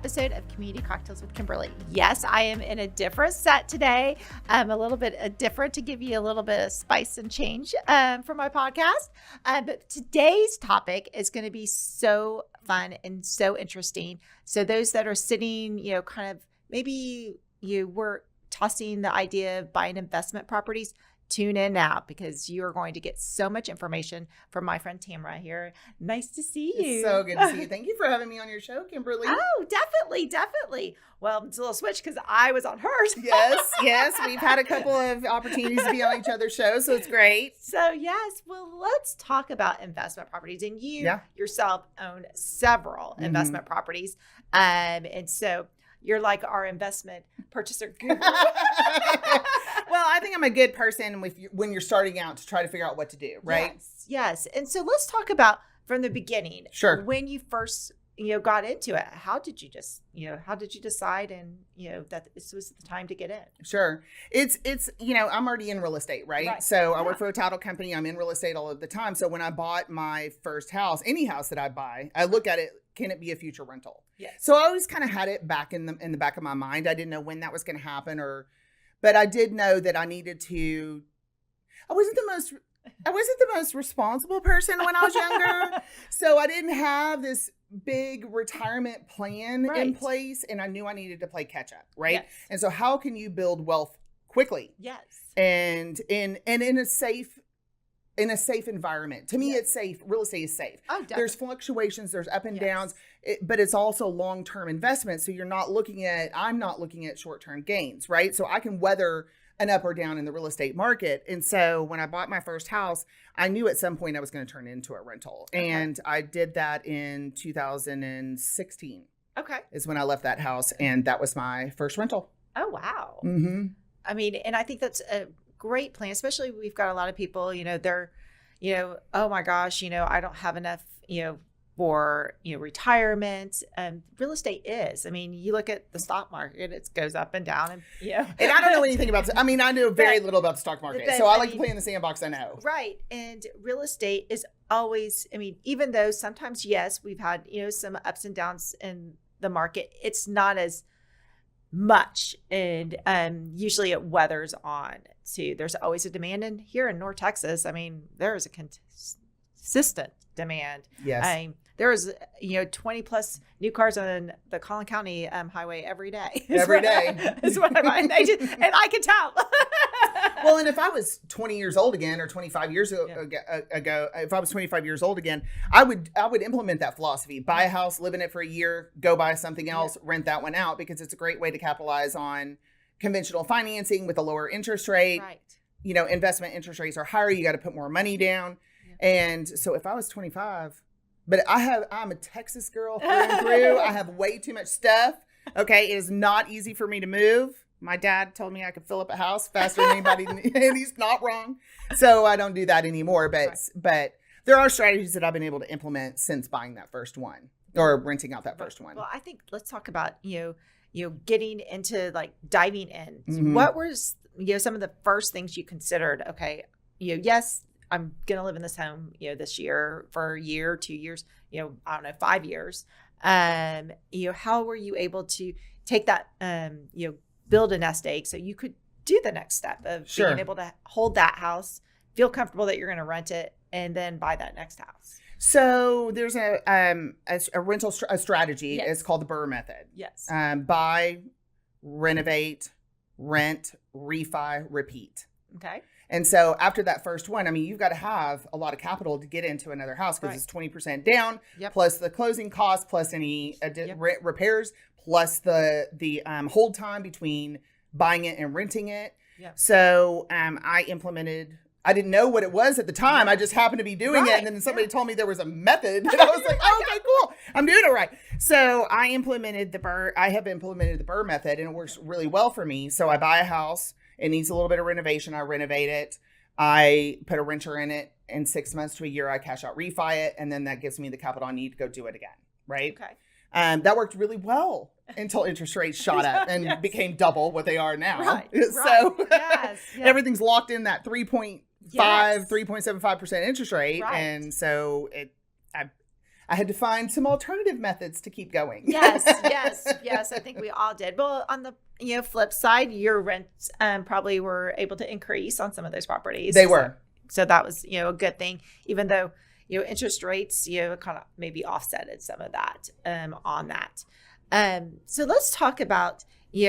episode of Community Cocktails with Kimberly. Yes, I am in a different set today. I'm a little bit different to give you a little bit of spice and change for my podcast. But today's topic is going to be so fun and so interesting. So those that are sitting, kind of maybe you were tossing the idea of buying investment properties, tune in now because you are going to get so much information from my friend Tamera here. Nice to see you. It's so good to see you. Thank you for having me on your show, Kimberly. Oh, definitely. Well, it's a little switch because I was on hers. Yes. We've had a couple of opportunities to be on each other's shows, so it's great. So, yes. Well, let's talk about investment properties. And you yourself own several investment properties. And so you're like our investment purchaser guru. Well, I think I'm a good person when you're starting out to try to figure out what to do, right? Yes. And so let's talk about from the beginning. Sure. When you first, got into it, how did you decide and, that this was the time to get in? Sure. It's I'm already in real estate, right? So I work for a title company. I'm in real estate all of the time. So when I bought my first house, any house that I buy, I look at it, can it be a future rental? Yes. So I always kind of had it back in the back of my mind. I didn't know when that was going to happen but I did know that I needed to. I wasn't the most responsible person when I was younger. So I didn't have this big retirement plan in place, and I knew I needed to play catch up, right? Yes. And so how can you build wealth quickly? Yes. And in a safe environment. To me, it's safe. Real estate is safe. Oh, definitely. There's fluctuations, there's up and downs, but it's also long-term investment. So I'm not looking at short-term gains, right? So I can weather an up or down in the real estate market. And so when I bought my first house, I knew at some point I was going to turn it into a rental. Okay. And I did that in 2016. Okay. Is when I left that house, and that was my first rental. Oh, wow. Mm-hmm. I mean, and I think that's a great plan, especially we've got a lot of people, they're, oh my gosh, I don't have enough, for, retirement. Real estate is, I mean, you look at the stock market, it goes up and down and, And I don't know anything about, I know very little about the stock market. So I like to play in the sandbox I know. Right. And real estate is always, even though sometimes, yes, we've had, some ups and downs in the market, it's not as much. And usually it weathers on too. There's always a demand. And here in North Texas, there is a consistent demand. Yes. There is, 20 plus new cars on the Collin County highway every day. Every day. Is what I find. And I can tell. Well, and if I was 20 years old again, or 25 years ago, if I was 25 years old again, I would implement that philosophy. Buy a house, live in it for a year, go buy something else, rent that one out, because it's a great way to capitalize on conventional financing with a lower interest rate. Right. Investment interest rates are higher. You got to put more money down. Yeah. And so if I was 25, but I'm a Texas girl through and through. I have way too much stuff. Okay. It is not easy for me to move. My dad told me I could fill up a house faster than anybody, and he's not wrong. So I don't do that anymore. But there are strategies that I've been able to implement since buying that first one, or renting out that first one. Well, I think let's talk about, getting into diving in. Mm-hmm. What was, some of the first things you considered? Okay, yes, I'm going to live in this home, this year for a year, 2 years, I don't know, 5 years. How were you able to take that, build a nest egg so you could do the next step of being able to hold that house, feel comfortable that you're going to rent it, and then buy that next house? So there's a rental strategy. Yes. It's called the BRRRR method. Yes. Buy, renovate, rent, refi, repeat. Okay. And so after that first one, you've got to have a lot of capital to get into another house, because it's 20% down, plus the closing costs, plus any repairs, plus the hold time between buying it and renting it. Yep. So I didn't know what it was at the time. I just happened to be doing it. And then somebody told me there was a method. And I was like, oh, okay, cool. I'm doing it right. So I have implemented the BRRRR method, and it works really well for me. So I buy a house. It needs a little bit of renovation. I renovate it. I put a renter in it. In 6 months to a year, I cash out, refi it. And then that gives me the capital I need to go do it again. Right. Okay. That worked really well until interest rates shot up and became double what they are now. Right. So yes. everything's locked in that 3.75% interest rate. Right. And so I had to find some alternative methods to keep going. Yes. I think we all did. Well, on the flip side, your rents probably were able to increase on some of those properties. They were. So that was a good thing, even though interest rates kind of maybe offsetted some of that on that. So let's talk about we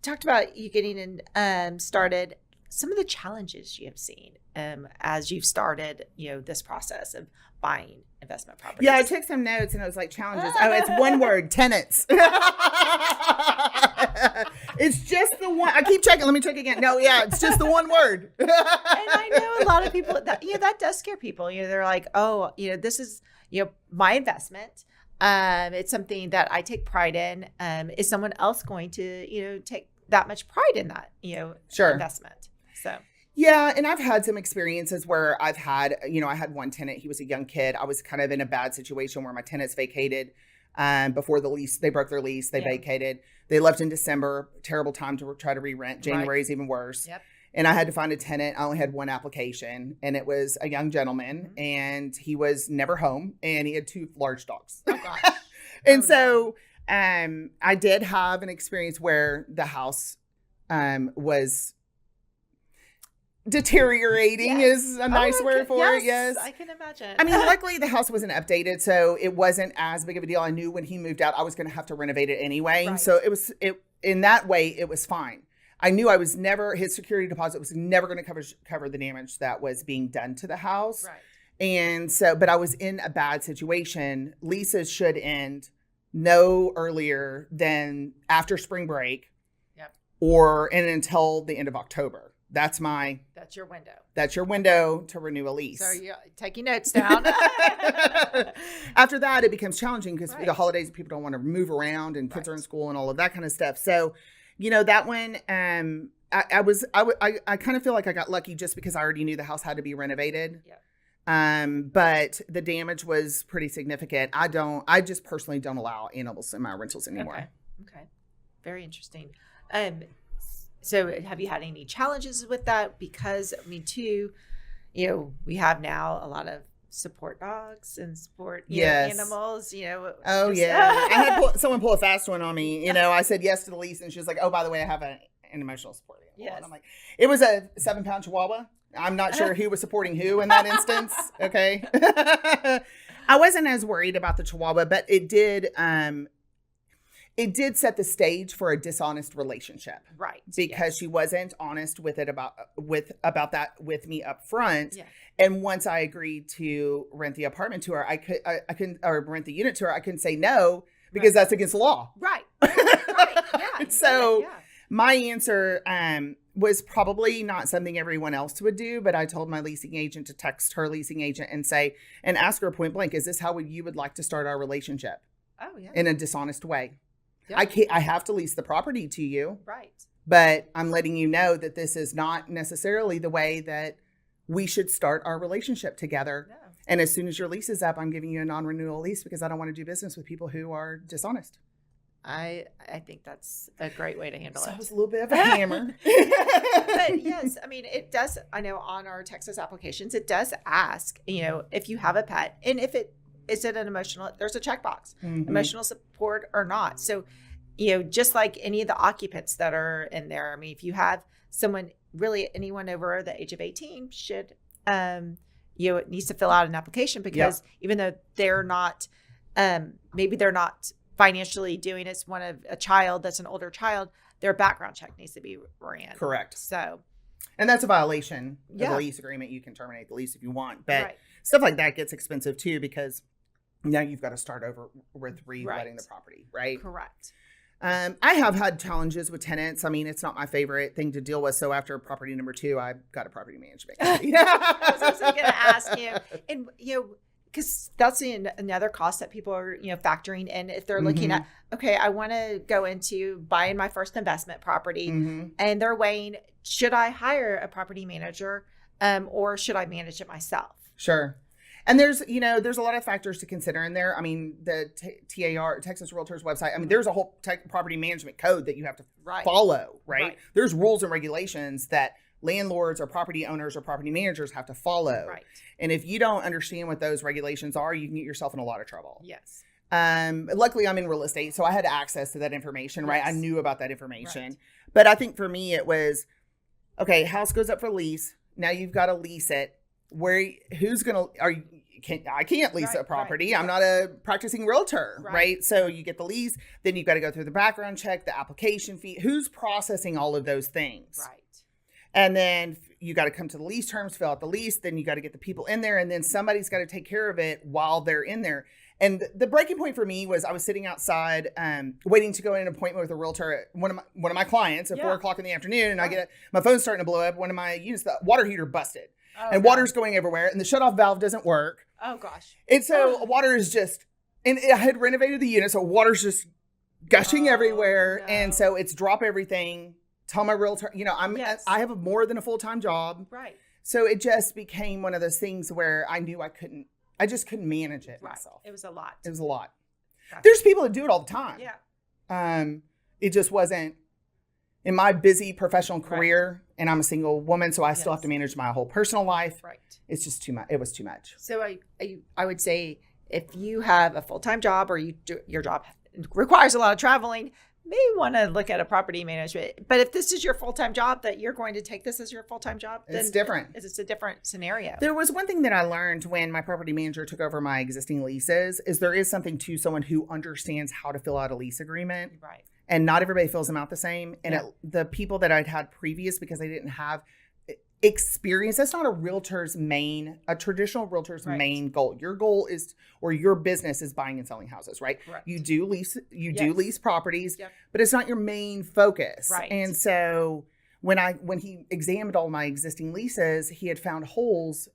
talked about you getting in started. Some of the challenges you have seen as you've started this process of buying investment properties. Yeah, I took some notes and it was like challenges. Oh, it's one word, tenants. It's just the one. I keep checking. Let me check again. No, yeah, it's just the one word. And I know a lot of people that that does scare people. They're like, oh, this is my investment. It's something that I take pride in. Is someone else going to take that much pride in that Sure. investment? So. Yeah. And I've had some experiences where I've had, I had one tenant, he was a young kid. I was kind of in a bad situation where my tenants vacated before the lease. They broke their lease. They vacated. They left in December. Terrible time to try to re-rent. January is even worse. Yep. And I had to find a tenant. I only had one application, and it was a young gentleman, and he was never home, and he had 2 large dogs. Oh, gosh. And so I did have an experience where the house was deteriorating is a nice word for it. Yes, I can imagine. I mean, luckily the house wasn't updated, so it wasn't as big of a deal. I knew when he moved out, I was going to have to renovate it anyway. Right. So it in that way, it was fine. I knew his security deposit was never going to cover the damage that was being done to the house. Right. And so, but I was in a bad situation. Leases should end no earlier than after spring break. Yep. And until the end of October. That's your window. That's your window to renew a lease. So you're taking notes down. After that, it becomes challenging because the holidays, people don't want to move around and kids are in school and all of that kind of stuff. So, that one, I kind of feel like I got lucky just because I already knew the house had to be renovated. Yeah. But the damage was pretty significant. I just personally don't allow animals in my rentals anymore. Okay. Very interesting. So have you had any challenges with that? Because too, we have now a lot of support dogs and support animals, Oh yeah. I had someone pull a fast one on me. I said yes to the lease and she was like, oh, by the way, I have an emotional support animal. Yes. And I'm like, it was a 7-pound Chihuahua. I'm not sure who was supporting who in that instance. Okay. I wasn't as worried about the Chihuahua, but it did set the stage for a dishonest relationship. Right. Because she wasn't honest with it about that with me up front. Yeah. And once I agreed to rent the apartment to her, I couldn't or rent the unit to her, I couldn't say no because that's against the law. Right. Yeah. So my answer was probably not something everyone else would do, but I told my leasing agent to text her leasing agent and ask her point blank, is this how you would like to start our relationship? Oh, yeah. In a dishonest way. Yep. I have to lease the property to you. Right. But I'm letting you know that this is not necessarily the way that we should start our relationship together. No. And as soon as your lease is up, I'm giving you a non-renewal lease because I don't want to do business with people who are dishonest. I think that's a great way to handle it. So it was a little bit of a hammer. But yes, it does. I know on our Texas applications, it does ask, if you have a pet and if is it an emotional, there's a checkbox, emotional support or not. So, just like any of the occupants that are in there, if you have someone, really anyone over the age of 18 should, it needs to fill out an application because even though they're not, maybe they're not financially doing it, a child that's an older child, their background check needs to be ran. Correct. So. And that's a violation of the lease agreement. You can terminate the lease if you want, but stuff like that gets expensive too because now you've got to start over with re-letting the property, right? Correct. I have had challenges with tenants. It's not my favorite thing to deal with. So after property number 2, I got a property management company. I was also going to ask you, and because that's another cost that people are factoring in if they're looking at, okay, I want to go into buying my first investment property, and they're weighing, should I hire a property manager, or should I manage it myself? Sure. And there's a lot of factors to consider in there. The TAR, Texas Realtors website, there's a whole property management code that you have to follow, right? There's rules and regulations that landlords or property owners or property managers have to follow. Right. And if you don't understand what those regulations are, you can get yourself in a lot of trouble. Yes. Luckily I'm in real estate, so I had access to that information, right? Yes. I knew about that information. Right. But I think for me it was, okay, house goes up for lease. Now you've got to lease it. I can't lease a property. I'm not a practicing realtor, right? So you get the lease, then you've got to go through the background check, the application fee. Who's processing all of those things? Right. And then you got to come to the lease terms, fill out the lease. Then you got to get the people in there, and then somebody's got to take care of it while they're in there. And the breaking point for me was I was sitting outside, waiting to go in an appointment with a realtor. One of my clients at 4 o'clock in the afternoon, and my phone's starting to blow up. One of my units, the water heater busted, and water's going everywhere, and the shutoff valve doesn't work. Oh gosh! And so water is just, and I had renovated the unit, so water's just gushing everywhere, and so it's drop everything. Tell my realtor, I have more than a full-time job, right? So it just became one of those things where I knew I just couldn't manage it myself. It was a lot. Gotcha. There's people that do it all the time. Yeah. It just wasn't in my busy professional career, and I'm a single woman, so I still have to manage my whole personal life. Right. It's just too much. It was too much. So I would say if you have a full-time job or your job requires a lot of traveling, may want to look at a property management. But if this is your full-time job, that you're going to take this as your full-time job, then it's different. It's a different scenario. There was one thing that I learned when my property manager took over my existing leases is there is something to someone who understands how to fill out a lease agreement. Right. And not everybody fills them out the same. And the people that I'd had previous, because they didn't have experience, that's not a traditional realtor's main goal. Your goal is, or your business is buying and selling houses, right? You do lease properties, but it's not your main focus. Right. And so when he examined all my existing leases, he had found holes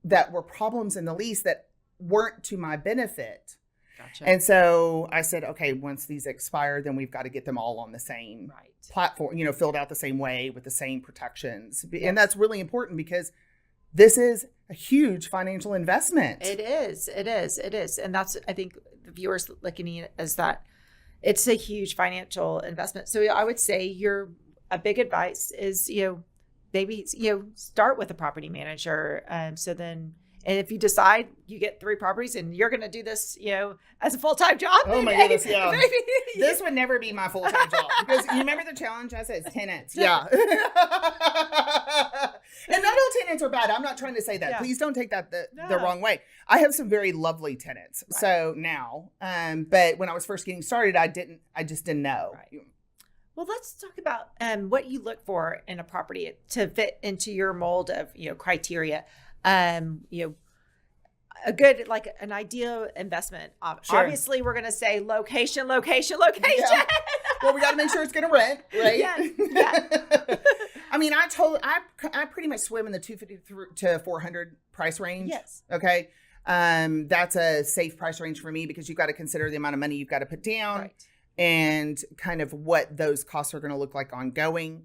that were problems in the lease that weren't to my benefit. Gotcha. And so I said, okay, once these expire, then we've got to get them all on the same platform, filled out the same way with the same protections. Yes. And that's really important because this is a huge financial investment. It is. And that's, I think the viewers looking at it as that it's a huge financial investment. So I would say a big advice is, maybe, start with a property manager. And if you decide you get 3 properties and you're going to do this, as a full-time job. Oh my goodness, yeah. This would never be my full-time job because you remember the challenge I said, it's tenants. Yeah. And not all tenants are bad. I'm not trying to say that. Yeah. Please don't take that the wrong way. I have some very lovely tenants. Right. So now, but when I was first getting started, I just didn't know. Right. Well, let's talk about what you look for in a property to fit into your mold of, criteria. A good, an ideal investment. Sure. Obviously, we're going to say location. Yeah. Well, we got to make sure it's going to rent, right? Yeah. I mean, I pretty much swim in the 250 to 400 price range. Yes. Okay. That's a safe price range for me because you've got to consider the amount of money you've got to put down and kind of what those costs are going to look like ongoing.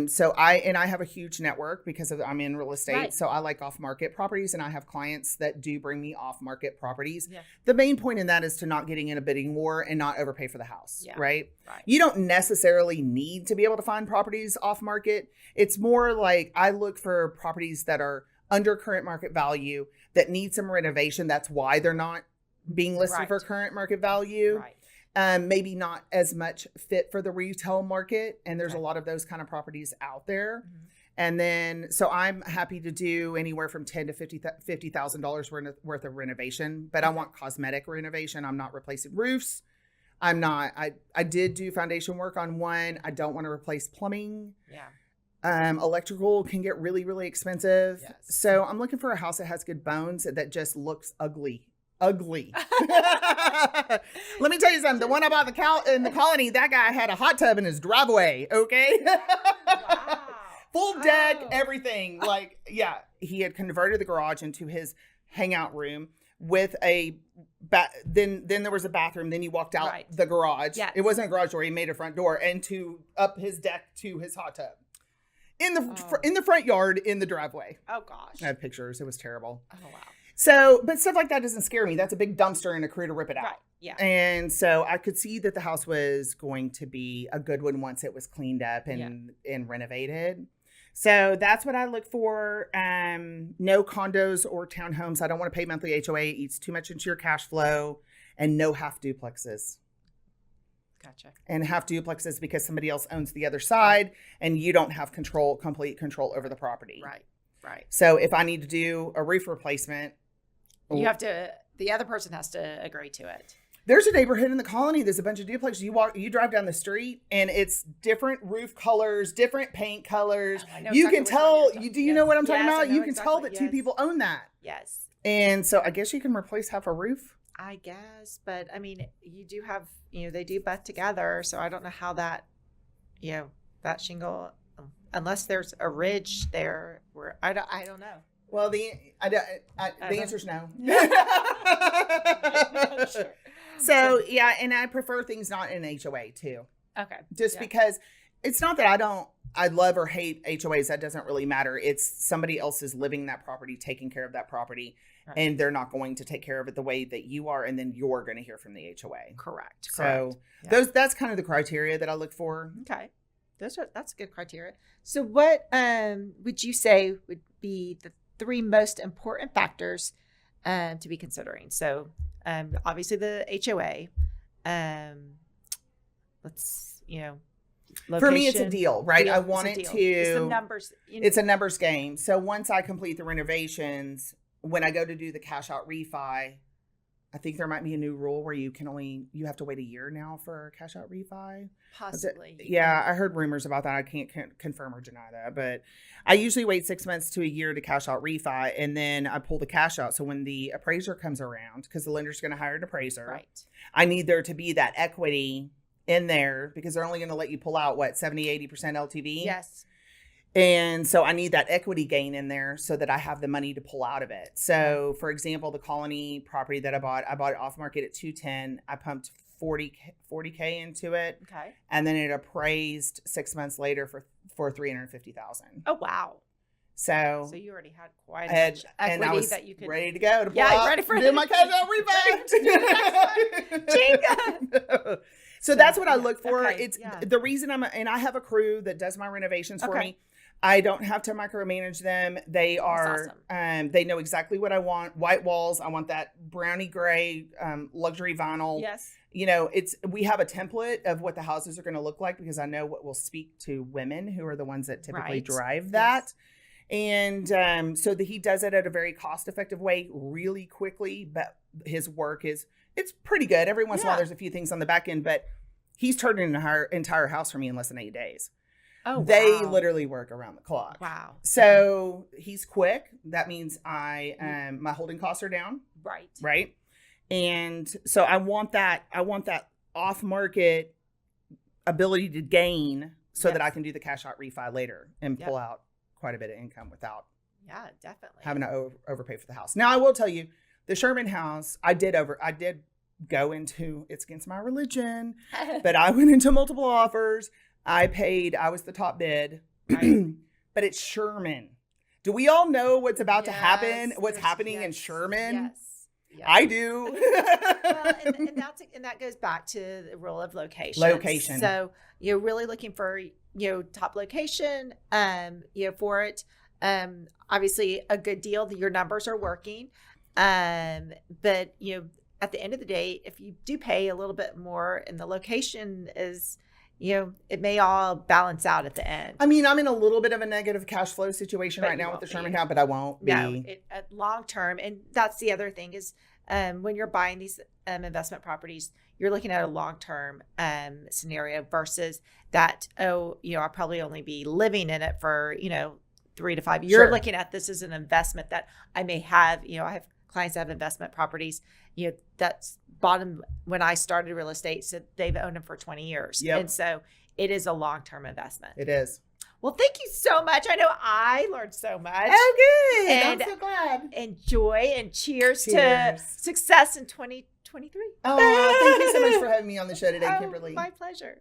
So I have a huge network because I'm in real estate. Right. So I like off-market properties and I have clients that do bring me off-market properties. Yeah. The main point in that is to not getting in a bidding war and not overpay for the house, right? You don't necessarily need to be able to find properties off-market. It's more like I look for properties that are under current market value that need some renovation. That's why they're not being listed for current market value. Right. Maybe not as much fit for the retail market. And there's a lot of those kind of properties out there. Mm-hmm. And then, so I'm happy to do anywhere from $10,000 to $50,000 worth of renovation, but I want cosmetic renovation. I'm not replacing roofs. I did do foundation work on one. I don't want to replace plumbing. Yeah. Electrical can get really, really expensive. Yes. So I'm looking for a house that has good bones that just looks ugly. Let me tell you something. The one I bought in the colony, that guy had a hot tub in his driveway. Okay. Wow. Full deck, everything. He had converted the garage into his hangout room with a then there was a bathroom. Then you walked out the garage. Yeah. It wasn't a garage door. He made a front door and up his deck to his hot tub in the front yard in the driveway. Oh gosh. I have pictures. It was terrible. Oh wow. So, but stuff like that doesn't scare me. That's a big dumpster and a crew to rip it out. Right. Yeah. And so I could see that the house was going to be a good one once it was cleaned up and renovated. So that's what I look for. No condos or townhomes. I don't want to pay monthly HOA. It eats too much into your cash flow. And no half duplexes. Gotcha. And half duplexes because somebody else owns the other side and you don't have complete control over the property. Right. So if I need to do a roof replacement, the other person has to agree to it. There's a neighborhood in the colony. There's a bunch of duplexes. You drive down the street and it's different roof colors, different paint colors. You can tell. Do you know what I'm talking about? You can tell that two people own that. Yes. And so I guess you can replace half a roof. I guess, but I mean, you do have, they do butt together. So I don't know how that, that shingle, unless there's a ridge there where I don't know. Well, the answer is no. Sure. So yeah, and I prefer things not in HOA too. Okay. Just because it's not that I love or hate HOAs. That doesn't really matter. It's somebody else is living that property, taking care of that property, and they're not going to take care of it the way that you are, and then you're going to hear from the HOA. Correct. So that's kind of the criteria that I look for. Okay. That's a good criteria. So what would you say would be the 3 most important factors to be considering? So obviously the HOA, location. For me, it's a deal, right? I want it to. It's the numbers. It's a numbers game. So once I complete the renovations, when I go to do the cash out refi, I think there might be a new rule where you have to wait a year now for a cash out refi. Possibly. Yeah, I heard rumors about that. I can't confirm or deny that, but I usually wait 6 months to a year to cash out refi, and then I pull the cash out. So when the appraiser comes around, because the lender's going to hire an appraiser, right? I need there to be that equity in there because they're only going to let you pull out 70-80% LTV. Yes. And so I need that equity gain in there so that I have the money to pull out of it. So for example, the Colony property that I bought it off market at 210. I pumped 40K into it. Okay. And then it appraised 6 months later for $350,000. Oh, wow. So you already had quite much equity and I was that you could ready to go to pull out, ready for do my cash out refi. So that's what I look for. Okay, It's the reason and I have a crew that does my renovations for me. I don't have to micromanage them. They are, awesome. They know exactly what I want. White walls. I want that brownie gray, luxury vinyl. Yes. We have a template of what the houses are going to look like because I know what will speak to women who are the ones that typically drive that. Yes. And so he does it at a very cost-effective way, really quickly. But his work it's pretty good. Every once in a while, there's a few things on the back end, but he's turned an entire house for me in less than 8 days. Oh, wow. They literally work around the clock. Wow. So he's quick. That means my holding costs are down. Right. And so I want that off market ability to gain so that I can do the cash out refi later and pull out quite a bit of income without definitely having to overpay for the house. Now I will tell you, the Sherman house, I did go into, it's against my religion, but I went into multiple offers. I was the top bid, but it's Sherman. Do we all know what's about to happen? What's happening in Sherman? Yes. I do. Well, and that goes back to the rule of location. So you're really looking for, top location, for it. Obviously a good deal, your numbers are working. But, at the end of the day, if you do pay a little bit more and the location is, it may all balance out at the end. I mean, I'm in a little bit of a negative cash flow situation right now with the Sherman house, but I won't be. No, long term. And that's the other thing is when you're buying these investment properties, you're looking at a long term scenario versus that, I'll probably only be living in it for, 3 to 5 years. You're looking at this as an investment that I may have, I have clients that have investment properties, that's bought them when I started real estate. So they've owned them for 20 years. Yep. And so it is a long-term investment. It is. Well, thank you so much. I know I learned so much. Oh, good. And I'm so glad. Enjoy and cheers to success in 2023. Oh, thank you so much for having me on the show today, Kimberly. My pleasure.